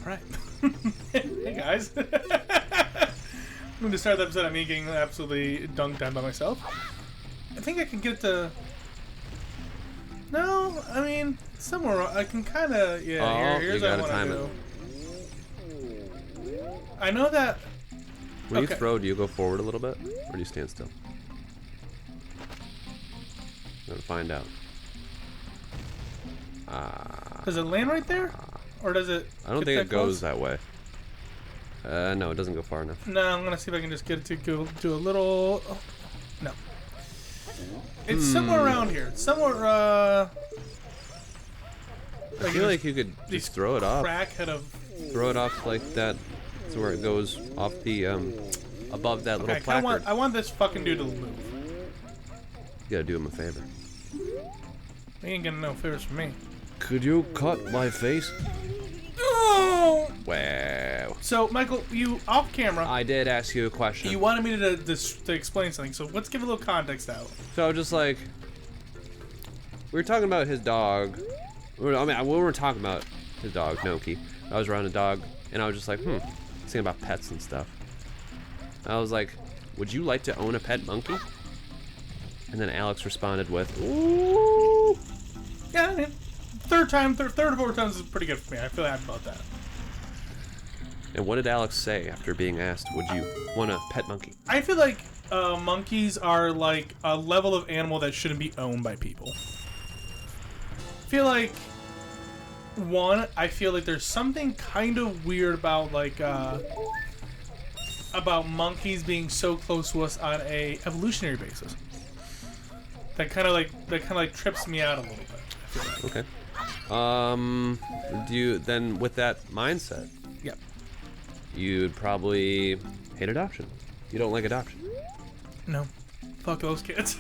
Right. Hey guys. I'm going to start the episode of me getting absolutely dunked on by myself. I think I can get to... No, I mean, somewhere I can kind of... Yeah, here's you what I gotta want time to do. I know that... When you throw, do you go forward a little bit? Or do you stand still? I'm gonna find out. Does it land right there? Or does it... I don't think it goes that way. No, it doesn't go far enough. No, I'm gonna see if I can just get it to go do a little... Oh, no. It's somewhere around here. It's somewhere, I feel like you could just throw it off. Crackhead of... Throw it off like that. So where it goes off the, above that little placard. I want this fucking dude to move. You gotta do him a favor. He ain't getting no favors from me. Could you cut my face? Oh! Wow. So, Michael, you off camera. I did ask you a question. You wanted me to explain something, so let's give a little context out. So, just like, we were talking about his dog. I mean, when we were talking about his dog, Noki, I was around a dog, and I was just like, thinking about pets and stuff. I was like, would you like to own a pet monkey? And then Alex responded with, ooh. Yeah, I mean, third or fourth times is pretty good for me. I feel happy about that. And what did Alex say after being asked, would you want a pet monkey? I feel like monkeys are like a level of animal that shouldn't be owned by people. I feel like, I feel like there's something kind of weird about like about monkeys being so close to us on a evolutionary basis. That kind of like trips me out a little bit. I feel like. Okay. Do you then with that mindset? Yep. You'd probably hate adoption. You don't like adoption. No. Fuck those kids.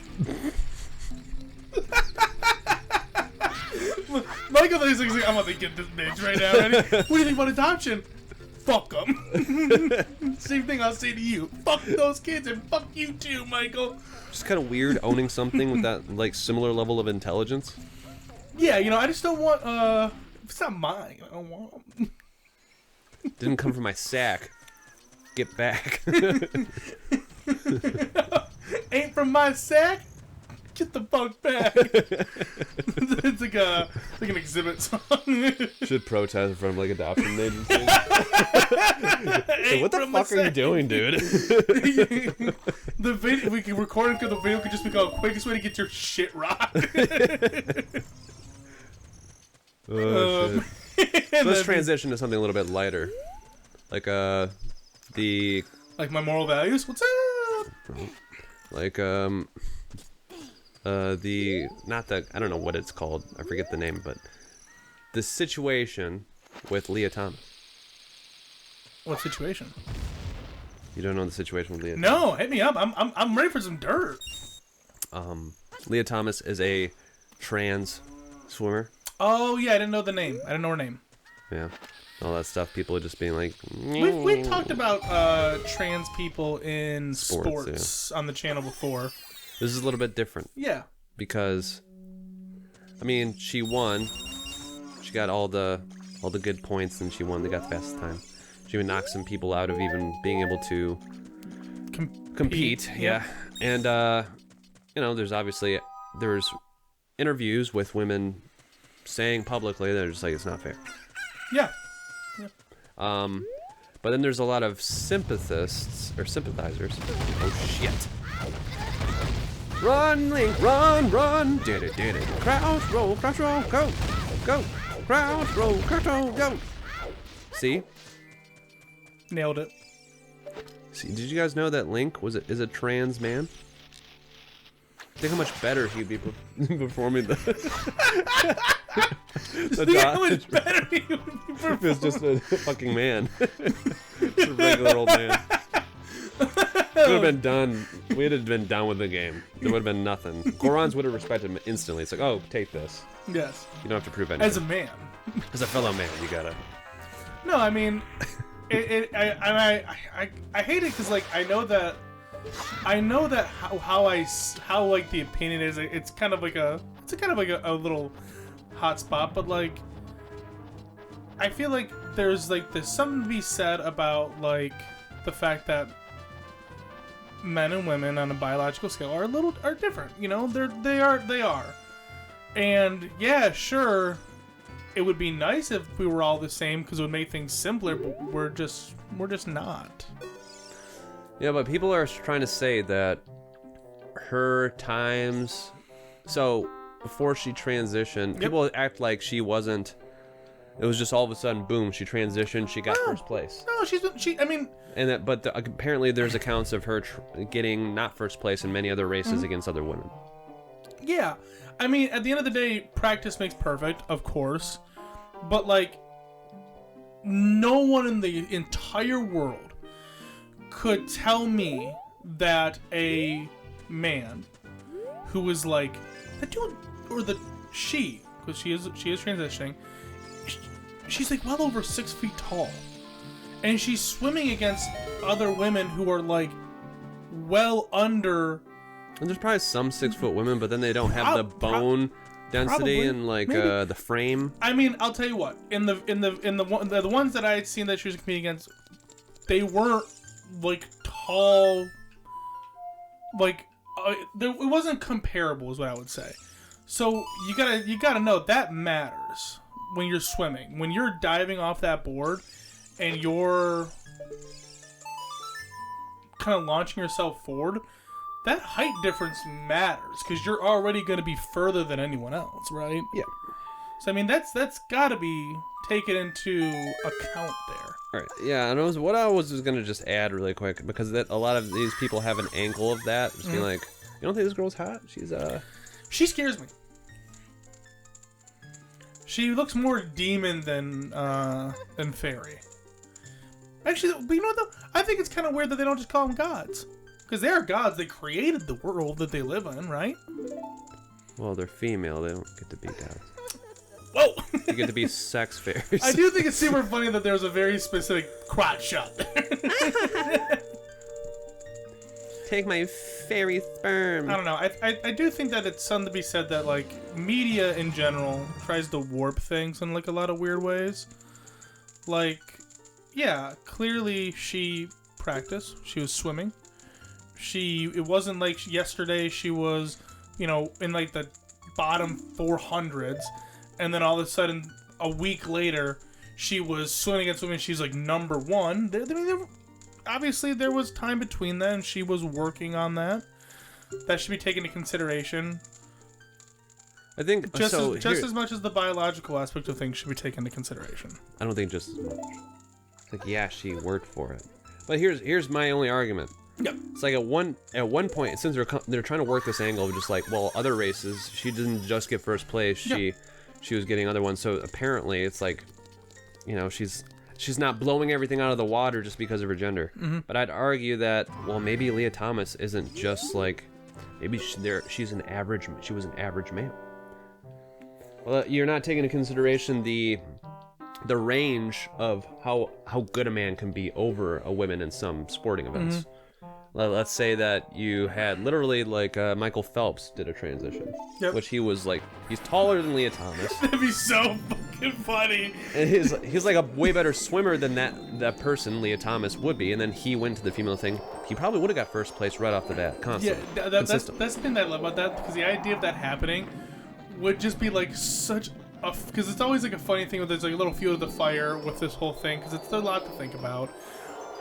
Michael thinks like, I'm about to get this bitch right now. Ready? What do you think about adoption? Fuck them. Same thing I'll say to you. Fuck those kids and fuck you too, Michael. Just kind of weird owning something with that like similar level of intelligence. Yeah, you know, I just don't want. It's not mine. I don't want them. Didn't come from my sack. Get back. Ain't from my sack. Get the fuck back. It's like an exhibit song. Should protest in front of like adoption agencies. So what the fuck are you doing, dude? The video we can record it because the video could just be the quickest way to get your shit rocked. Oh shit. So let's transition to something a little bit lighter. Like like my moral values? What's up? Like I don't know what it's called. I forget the name, but the situation with Leah Thomas. What situation? You don't know the situation with Leah? No, hit me up. I'm ready for some dirt. Leah Thomas is a trans swimmer. Oh yeah, I didn't know the name. I didn't know her name. Yeah, all that stuff. People are just being like. We've talked about trans people in sports yeah. on the channel before. This is a little bit different. Yeah. Because, I mean, she won. She got all the good points, and she won. They got the fastest time. She even knocked some people out of even being able to compete. Yeah. And you know, there's interviews with women saying publicly they're just like it's not fair. Yeah. But then there's a lot of sympathizers. Oh shit. Run, Link, run! Did it. Crouch, roll, go! Crouch, roll, go! See? Nailed it. See, did you guys know that Link is a trans man? Think how much better he'd be performing the How much better he would be performing. He was just a fucking man. Just a regular old man. Would have been done. We'd have been done with the game. There would have been nothing. Gorons would have respected him instantly. It's like, oh, take this. Yes. You don't have to prove anything. As a man. As a fellow man, you gotta. No, I mean, I hate it because like I know that how like the opinion is. It's kind of like a little hot spot, but like I feel like there's something to be said about like the fact that men and women on a biological scale are different. You know, they are. And yeah, sure, it would be nice if we were all the same because it would make things simpler, but we're just not. Yeah, but people are trying to say that her times. So before she transitioned, people act like she wasn't. It was just all of a sudden, boom, she transitioned, she got first place. No, I mean. And apparently there's accounts of her getting not first place in many other races against other women. Yeah, I mean, at the end of the day, practice makes perfect, of course. But like, no one in the entire world could tell me that a man who was like the dude or she, because she is transitioning. She's like well over 6 feet tall, and she's swimming against other women who are like well under. And there's probably some 6 foot women, but then they don't have the bone density and like the frame. I mean, I'll tell you what. In the ones that I had seen that she was competing against, they weren't like tall. Like it wasn't comparable, is what I would say. So you gotta know that matters when you're swimming. When you're diving off that board, and you're kind of launching yourself forward. That height difference matters because you're already going to be further than anyone else, right? Yeah. So I mean, that's got to be taken into account there. All right. Yeah, and what I was going to just add really quick, because a lot of these people have an angle of that, just being like, you don't think this girl's hot? She scares me. She looks more demon than fairy. Actually, but you know what though? I think it's kind of weird that they don't just call them gods. Because they are gods. They created the world that they live in, right? Well, they're female. They don't get to be gods. Whoa! They get to be sex fairies. I do think it's super funny that there's a very specific crotch shot there. Take my fairy sperm. I don't know. I do think that it's something to be said that, like, media in general tries to warp things in, like, a lot of weird ways. Like, yeah, clearly she practiced. She was swimming. It wasn't like yesterday she was, you know, in like the bottom 400s, and then all of a sudden a week later she was swimming against women. She's like number one. Obviously there was time between that, and she was working on that. That should be taken into consideration. I think just as much as the biological aspect of things should be taken into consideration. I don't think just as much. It's like, yeah, she worked for it, but here's my only argument. Yep. It's like at one point, since they're trying to work this angle of just like, well, other races, she didn't just get first place, she was getting other ones. So apparently, it's like, you know, she's not blowing everything out of the water just because of her gender. Mm-hmm. But I'd argue that, well, maybe Leah Thomas isn't just like, maybe she was an average male. Well, you're not taking into consideration the range of how good a man can be over a woman in some sporting events. Mm-hmm. Let's say that you had literally like Michael Phelps did a transition, which he was like, he's taller than Leah Thomas. That'd be so fucking funny. And he's like a way better swimmer than that person Leah Thomas would be. And then he went to the female thing. He probably would have got first place right off the bat. Constantly. Yeah, that's the thing that I love about that, because the idea of that happening would just be like such a, because it's always like a funny thing where there's like a little fuel to the fire with this whole thing, because it's a lot to think about.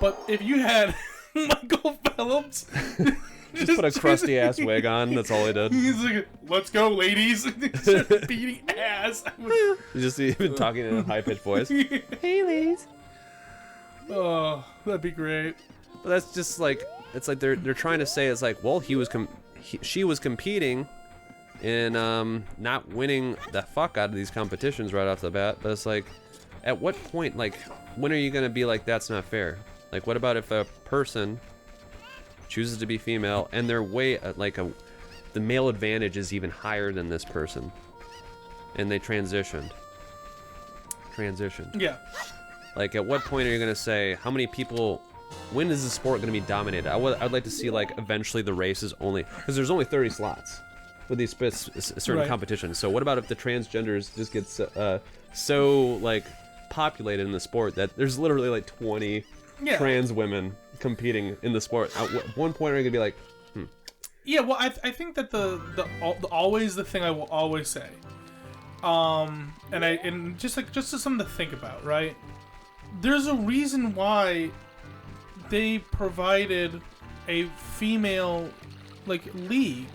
But if you had Michael Phelps just put a crusty ass wig on, that's all he did. He's like, let's go, ladies. Beating ass. You just see him talking in a high-pitched voice. Hey, ladies. Oh, that'd be great. But that's just like, it's like they're trying to say, it's like, well, she was competing in not winning the fuck out of these competitions right off the bat. But it's like, at what point, like, when are you gonna be like, that's not fair? Like, what about if a person chooses to be female and their way, the male advantage is even higher than this person, and they transitioned? Yeah. Like, at what point are you gonna say how many people? When is the sport gonna be dominated? I'd like to see, like, eventually the race is only, because there's only 30 slots for these certain competitions. So what about if the transgenders just get so like populated in the sport that there's literally like 20 trans women competing in the sport. At one point, we're gonna be like, Yeah, well, I think that always the thing I will always say, and just something to think about, right? There's a reason why they provided a female league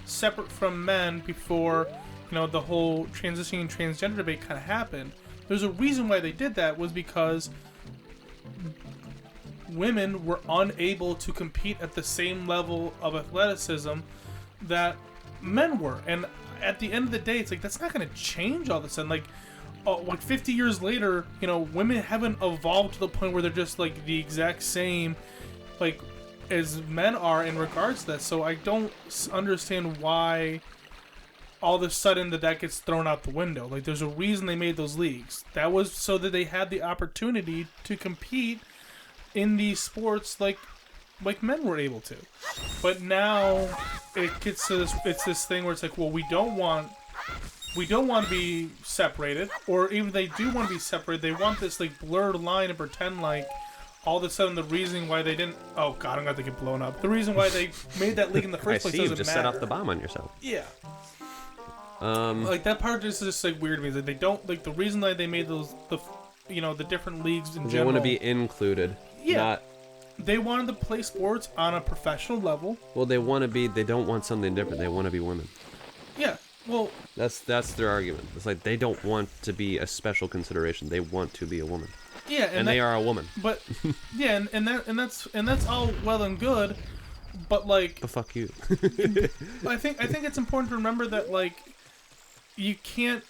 separate from men before the whole transitioning and transgender debate kind of happened. There's a reason why they did that, was because women were unable to compete at the same level of athleticism that men were. And at the end of the day, it's like, that's not going to change all of a sudden. Like 50 years later, women haven't evolved to the point where they're just like the exact same as men are in regards to that. So I don't understand why all of a sudden that gets thrown out the window. Like, there's a reason they made those leagues. That was so that they had the opportunity to compete in these sports like men were able to. But now it gets to this thing where it's like, well, we don't want to be separated, or even if they do want to be separated, they want this blurred line and pretend like all of a sudden the reason why they didn't, oh god, I'm going to get blown up. The reason why they made that league in the first place doesn't matter. You just set off the bomb on yourself. Yeah. That part is just weird to me. That they don't the reason that they made the different leagues in general. They want to be included. Yeah. They wanted to play sports on a professional level. Well, they don't want something different. They want to be women. Yeah. Well, that's their argument. It's like they don't want to be a special consideration. They want to be a woman. Yeah, and they are a woman. But yeah, and that's all well and good, but But fuck you. I think it's important to remember that it can't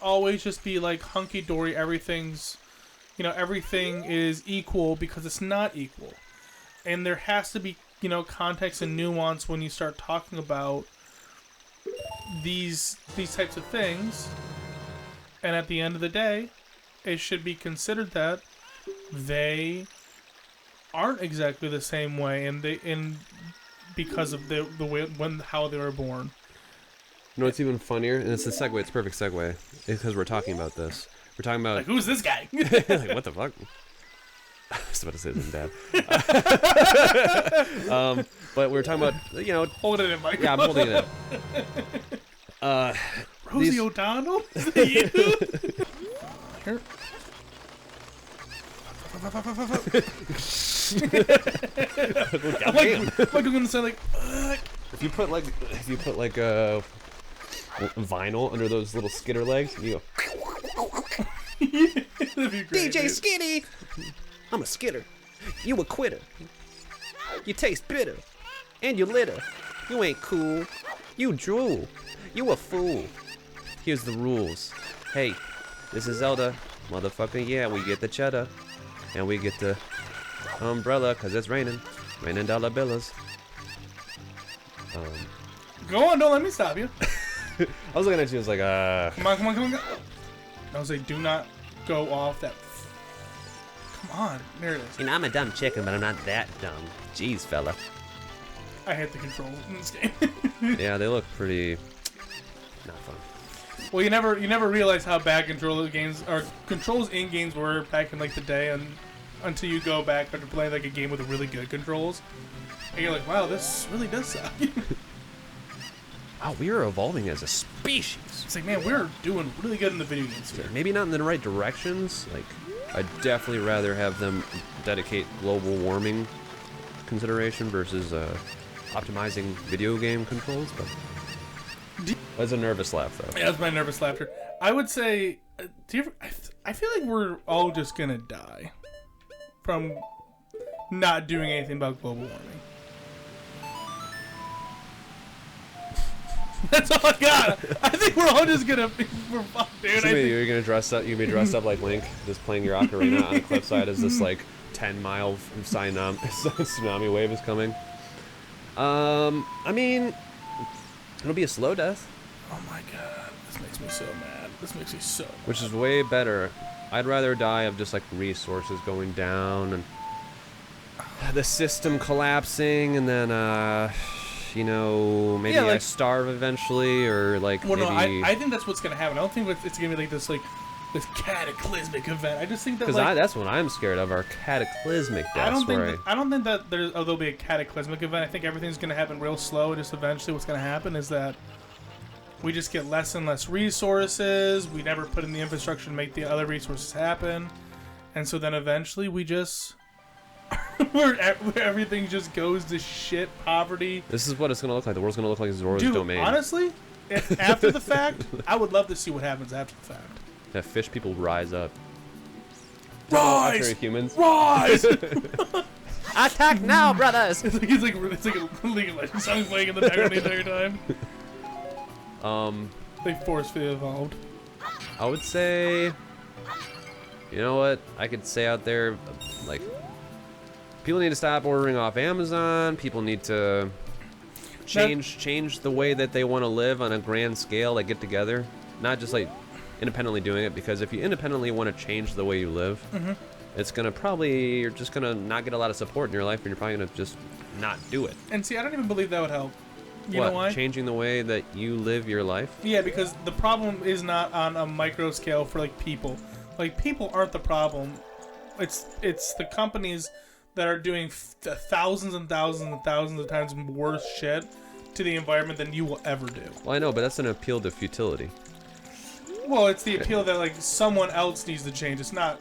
always just be hunky dory. Everything's everything is equal, because it's not equal, and there has to be context and nuance when you start talking about these types of things. And at the end of the day, it should be considered that they aren't exactly the same way, and because of the way how they were born. You know what's even funnier? And it's a segue. It's a perfect segue, because we're talking about this. We're talking about who's this guy? What the fuck? I was about to say something bad. But we're talking about Hold it in, Mike. Yeah, I'm holding it up. Rosie O'Donnell? Is that you? Here. I'm gonna say if you put vinyl under those little skitter legs, you go. That'd be great, DJ dude. Skinny! I'm a skitter. You a quitter. You taste bitter. And you litter. You ain't cool. You drool. You a fool. Here's the rules. Hey, this is Zelda. Motherfucker, yeah, we get the cheddar. And we get the umbrella, because it's raining. Raining dollar bills. Go on, don't let me stop you. I was looking at you, I was like, Come on. I was like, do not go off that. Come on, there it is. You know, I'm a dumb chicken, but I'm not that dumb. Jeez, fella. I hate the controls in this game. Yeah, they look pretty not fun. Well, you never realize how bad controls in games were back in the day, and until you go back after playing a game with really good controls, and you're like, wow, this really does suck. Wow, we are evolving as a species. It's like, man, we're doing really good in the video games here. Maybe not in the right directions. I'd definitely rather have them dedicate global warming consideration versus optimizing video game controls, but that's a nervous laugh, though. Yeah, that's my nervous laughter. I would say, I feel like we're all just gonna die from not doing anything about global warming. That's all I got. I think we're all just gonna we're fucked, dude. You're gonna dress up. You're gonna be dressed up like Link, just playing your Ocarina on a cliffside as this 10-mile tsunami wave is coming. I mean, it'll be a slow death. Oh my god, this makes me so mad. This makes me so mad. Which is way better. I'd rather die of just resources going down and the system collapsing, and then maybe I starve eventually, or Well, maybe... no, I think that's what's gonna happen. I don't think it's gonna be this This cataclysmic event. I just think that Because like that's what I'm scared of, are cataclysmic deaths. I don't think that there'll be a cataclysmic event. I think everything's gonna happen real slow. Just eventually, what's gonna happen is that we just get less and less resources. We never put in the infrastructure to make the other resources happen, and so then eventually we just where everything just goes to shit, poverty. This is what it's gonna look like. The world's gonna look like Zora's Dude, domain. honestly, if after the fact, I would love to see what happens after the fact. That fish people rise up. Rise! After humans. Rise! Attack now, brothers! it's like a League of Legends song playing in the background the entire time. They forcefully evolved. I would say, you know what? I could say out there, like, people need to stop ordering off Amazon. People need to change the way that they want to live on a grand scale. Like, get together, not just like independently doing it. Because if you independently want to change the way you live, it's gonna you're just gonna not get a lot of support in your life, and you're probably gonna just not do it. And see, I don't even believe that would help. You What, know why? changing the way that you live your life? Yeah, because the problem is not on a micro scale for like people. Like people aren't the problem. It's the companies that are doing thousands and thousands and thousands of times worse shit to the environment than you will ever do. Well, I know, but that's an appeal to futility. Well, it's the appeal that like someone else needs to change. It's not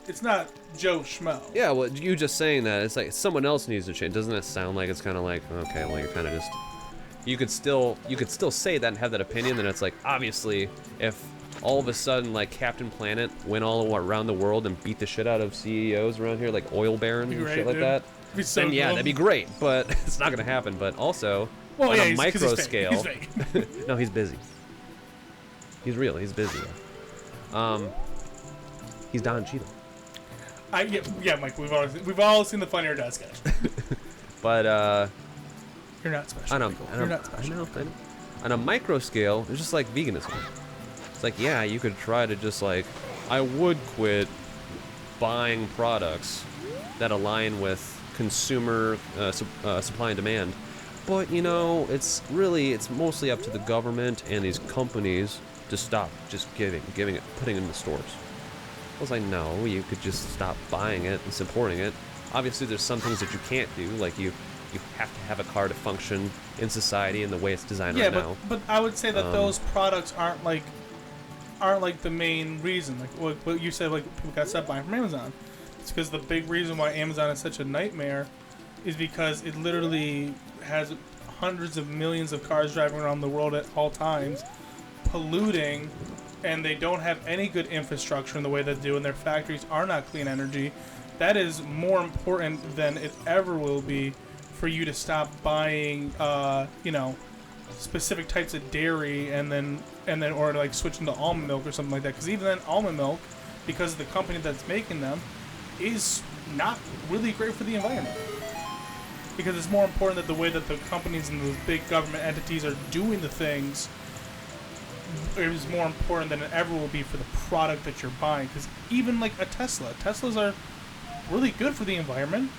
Joe Schmo. Yeah, well, you just saying that, it's like someone else needs to change. Doesn't it sound like it's kind of like, okay, well, you're kind of just... You could still say that and have that opinion, then it's like, obviously, if all of a sudden, like, Captain Planet went all around the world and beat the shit out of CEOs around here, like oil barons and shit like that, then yeah, that'd be great, but it's not gonna happen. But also, on a micro scale... He's fake. No, he's busy. He's real, he's busy. He's Don Cheadle. Yeah, Mike, we've all seen the Funny or Die sketch. But, You're not special. You're not special. I know. On a micro scale, it's just like veganism. It's like, yeah, you could try to just like, I would quit buying products that align with consumer supply and demand. But, you know, it's mostly up to the government and these companies to stop just giving it, putting it in the stores. I was like, no, you could just stop buying it and supporting it. Obviously, there's some things that you can't do, like you have to have a car to function in society in the way it's designed right now. But I would say that those products aren't like the main reason. Like what you said, like people got stopped buying from Amazon. It's because the big reason why Amazon is such a nightmare is because it literally has hundreds of millions of cars driving around the world at all times, polluting, and they don't have any good infrastructure in the way they do, and their factories are not clean energy. That is more important than it ever will be for you to stop buying, specific types of dairy and then or like switching to almond milk or something like that. Because even then, almond milk, because of the company that's making them, is not really great for the environment. Because it's more important that the way that the companies and those big government entities are doing the things is more important than it ever will be for the product that you're buying. Because even like a Teslas are really good for the environment,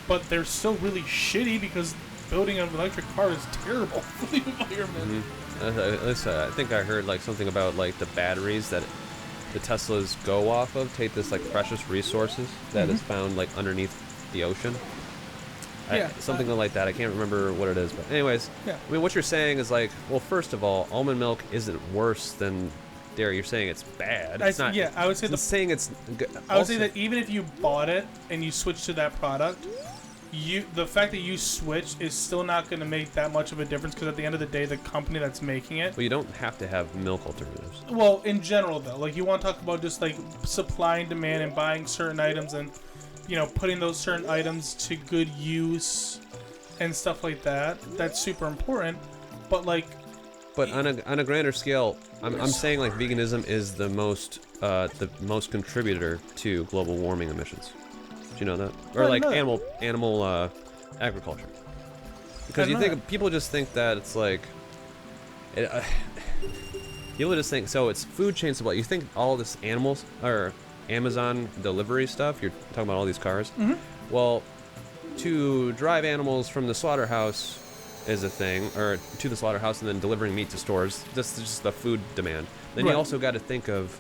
but they're still really shitty because building an electric car is terrible for the environment. I think I heard like something about like the batteries that the Teslas go off of take this like precious resources that is found like underneath the ocean. Something like that. I can't remember what it is, but anyways, I mean, what you're saying is like, well, first of all, almond milk isn't worse than dairy. You're saying it's bad. It's not. Yeah, I would say saying it's. I would say that even if you bought it and you switched to that product, the fact that you switched is still not going to make that much of a difference, because at the end of the day, the company that's making it. Well, you don't have to have milk alternatives. Well, in general, though, like you want to talk about just like supply and demand and buying certain items and, you know, putting those certain items to good use and stuff like that. That's super important. But like. But on a grander scale, I'm saying like veganism is the most contributor to global warming emissions. Do you know that? Or like animal agriculture. Because people just think that it's like people just think so it's food chain supply. You think all this animals or Amazon delivery stuff, you're talking about all these cars. Well, to drive animals from the slaughterhouse is a thing, or to the slaughterhouse and then delivering meat to stores. This is just the food demand. Then you also got to think of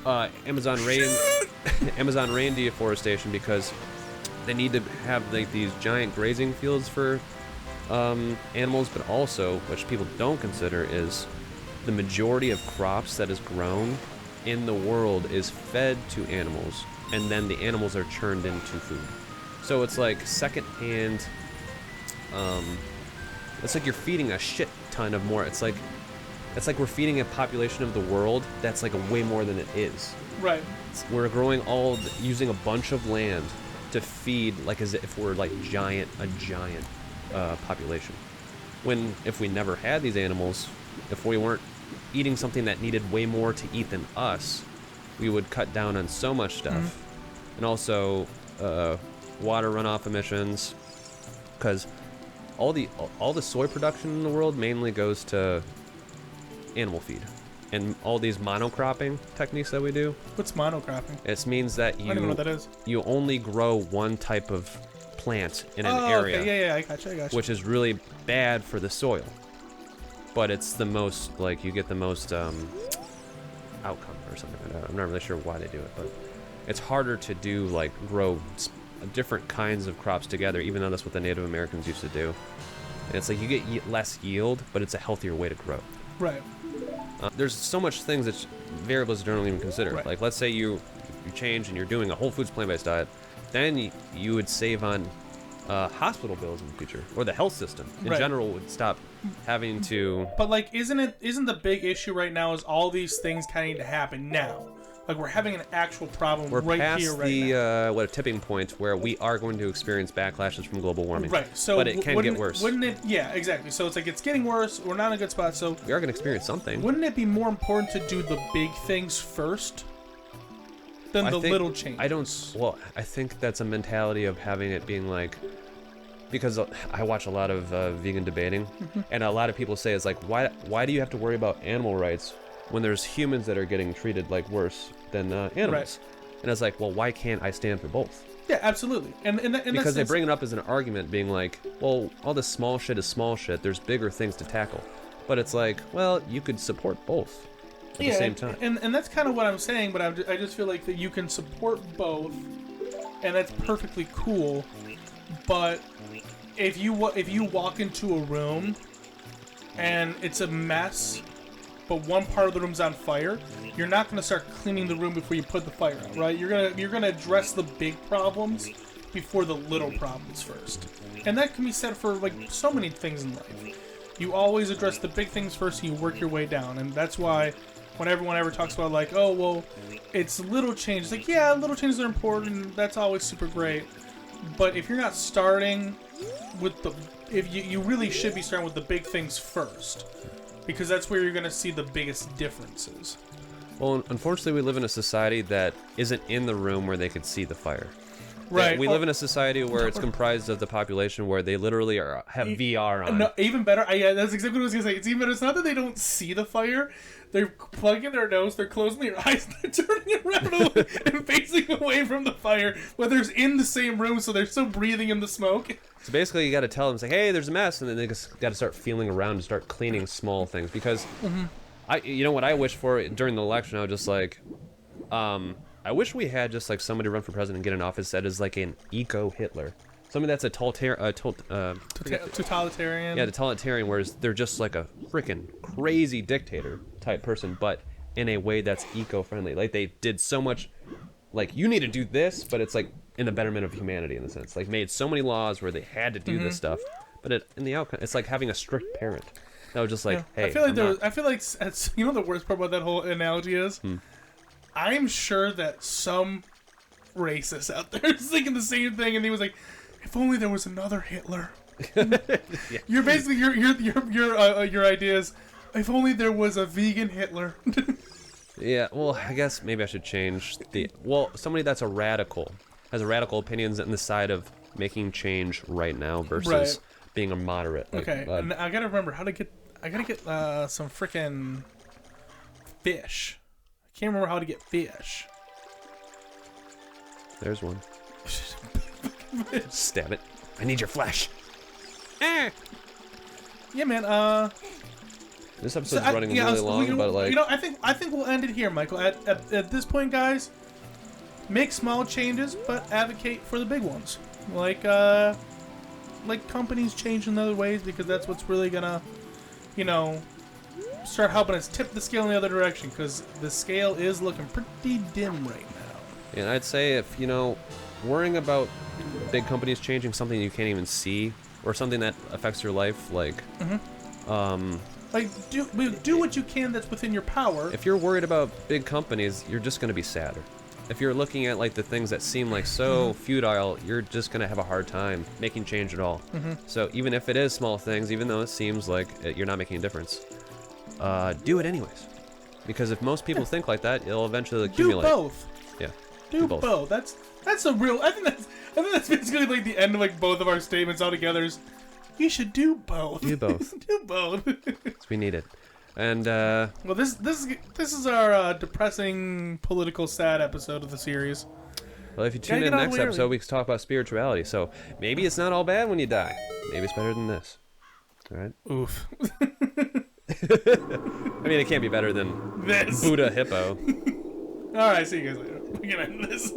Amazon rain deforestation, because they need to have like these giant grazing fields for animals, but also, which people don't consider, is the majority of crops that is grown in the world is fed to animals, and then the animals are churned into food. So it's like secondhand. It's like you're feeding a shit ton of more. It's like we're feeding a population of the world that's like way more than it is. Right. We're growing using a bunch of land to feed, like as if we're like a giant population. When if we never had these animals, if we weren't eating something that needed way more to eat than us, we would cut down on so much stuff. And also water runoff emissions, because all the soy production in the world mainly goes to animal feed, and all these monocropping techniques that we do. What's monocropping? It means that I don't even know what that is. you only grow one type of plant in an area. Okay. Yeah, I gotcha. Which is really bad for the soil, but it's the most, like, you get the most outcome or something like that. I'm not really sure why they do it, but it's harder to do, like, grow different kinds of crops together, even though that's what the Native Americans used to do. And it's like you get less yield, but it's a healthier way to grow. Right. There's so much things that variables you don't even consider. Right. Like, let's say you change and you're doing a whole foods plant-based diet, then you would save on hospital bills in the future, or the health system in general would stop having to. But like, isn't the big issue right now is all these things kind of need to happen now? Like, we're having an actual problem We're right past here, right now. a tipping point where we are going to experience backlashes from global warming. Right. So, but it can get worse. Wouldn't it? Yeah, exactly. So it's like it's getting worse. We're not in a good spot. So we are going to experience something. Wouldn't it be more important to do the big things first than the little changes? I think that's a mentality of having it being like, because I watch a lot of vegan debating, and a lot of people say it's like, why do you have to worry about animal rights when there's humans that are getting treated like worse than animals? Right. And it's like, well, why can't I stand for both? Yeah, absolutely. And because they bring it up as an argument, being like, well, all this small shit is small shit. There's bigger things to tackle. But it's like, well, you could support both at the same time. And that's kind of what I'm saying. But I just feel like that you can support both, and that's perfectly cool. But if you walk into a room and it's a mess, but one part of the room's on fire, you're not going to start cleaning the room before you put the fire out, right? You're gonna address the big problems before the little problems first. And that can be said for like so many things in life. You always address the big things first, and you work your way down. And that's why when everyone ever talks about like, oh well, it's little changes, like, yeah, little changes are important, that's always super great. But if you're not starting with you really should be starting with the big things first, because that's where you're going to see the biggest differences. Well, unfortunately, we live in a society that isn't in the room where they could see the fire. Right. We live in a society where it's comprised of the population where they literally have VR on. No, even better. Yeah, that's exactly what I was going to say. It's even better. It's not that they don't see the fire. They're plugging their nose, they're closing their eyes, they're turning around and facing away from the fire, whether it's in the same room, so they're still breathing in the smoke. So basically, you got to tell them, say, hey, there's a mess, and then they just got to start feeling around and start cleaning small things. Because, you know what I wish for during the election? I was just like, I wish we had just like somebody run for president and get in office that is like an eco-Hitler. Something that's a totalitarian. Yeah, totalitarian, whereas they're just like a freaking crazy dictator type person, but in a way that's eco-friendly. Like, they did so much, like, you need to do this, but it's like in the betterment of humanity in the sense. Like, made so many laws where they had to do this stuff, but in the outcome, it's like having a strict parent. That was just like, hey, I feel like you know the worst part about that whole analogy is, I'm sure that some racist out there is thinking the same thing, and he was like, if only there was another Hitler. You're basically your idea is, if only there was a vegan Hitler. Yeah, well, I guess maybe I should change somebody that's has radical opinions on the side of making change right now versus being a moderate. Okay, and I gotta remember I gotta get some freaking fish. I can't remember how to get fish. There's one. Stab it. I need your flesh. Yeah, man. This episode's running really long, you know, but like, I think we'll end it here, Michael. At this point, guys, make small changes, but advocate for the big ones. Like companies change in other ways, because that's what's really gonna, start helping us tip the scale in the other direction. Because the scale is looking pretty dim right now. and I'd say if worrying about big companies changing something you can't even see, or something that affects your life, like, do what you can that's within your power. if you're worried about big companies, you're just gonna be sadder. If you're looking at like the things that seem like so futile, you're just gonna have a hard time making change at all. So even if it is small things, even though it seems like you're not making a difference, do it anyways. Because if most people think like that, it'll eventually accumulate. Do both. Yeah. Do both. That's a real. I think that's basically like the end of like both of our statements altogether. Is you should do both. Do both. Do both. Because we need it. And well, this is our depressing, political, sad episode of the series. well, if you tune in next episode, we can talk about spirituality. So maybe it's not all bad when you die. Maybe it's better than this. All right. Oof. I mean, it can't be better than This Buddha Hippo. All right. See you guys later. We can end this.